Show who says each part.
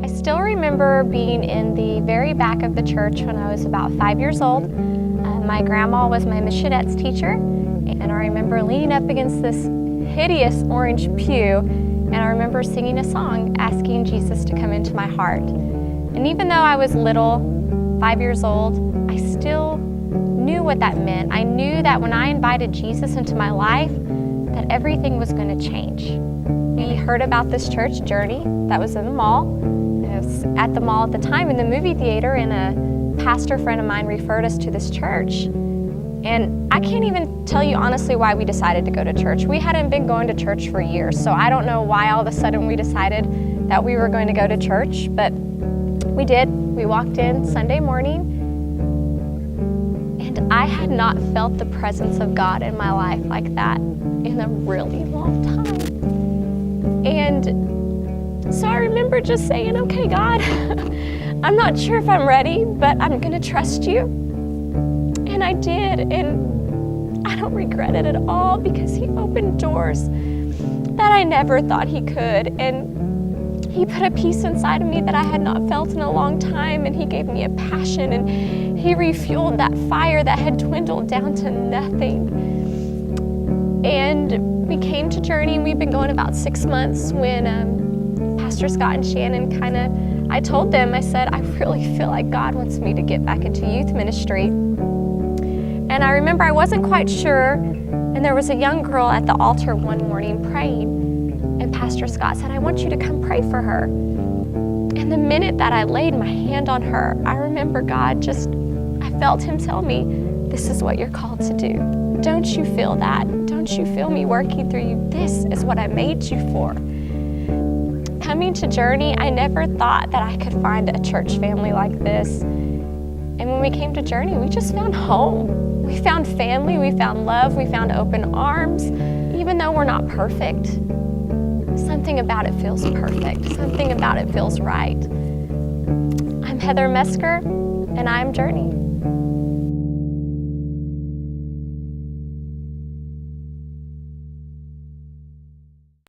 Speaker 1: I still remember being in the very back of the church when I was about 5 years old. My grandma was my missionnette's teacher, and I remember leaning up against this hideous orange pew, and I remember singing a song asking Jesus to come into my heart. And even though I was little, 5 years old, I still knew what that meant. I knew that when I invited Jesus into my life, that everything was going to change. We heard about this church, Journey, that was in the mall. I was at the mall at the time in the movie theater, and a pastor friend of mine referred us to this church. And I can't even tell you honestly why we decided to go to church. We hadn't been going to church for years, so I don't know why all of a sudden we decided that we were going to go to church, but we did. We walked in Sunday morning, and I had not felt the presence of God in my life like that in a really long time. And so I remember just saying, okay, God, I'm not sure if I'm ready, but I'm gonna trust you. And I did, and I don't regret it at all because he opened doors that I never thought he could. And he put a peace inside of me that I had not felt in a long time, and he gave me a passion, and he refueled that fire that had dwindled down to nothing. And we came to Journey, and we've been going about 6 months when Pastor Scott and Shannon I told them, I said, I really feel like God wants me to get back into youth ministry. And I remember I wasn't quite sure, and there was a young girl at the altar one morning praying, and Pastor Scott said, I want you to come pray for her. And the minute that I laid my hand on her, I remember I felt him tell me, this is what you're called to do. Don't you feel that? Don't you feel me working through you? This is what I made you for. Coming to Journey, I never thought that I could find a church family like this. And when we came to Journey, we just found home. We found family, we found love, we found open arms. Even though we're not perfect, something about it feels perfect. Something about it feels right. I'm Heather Mesker, and I'm Journey.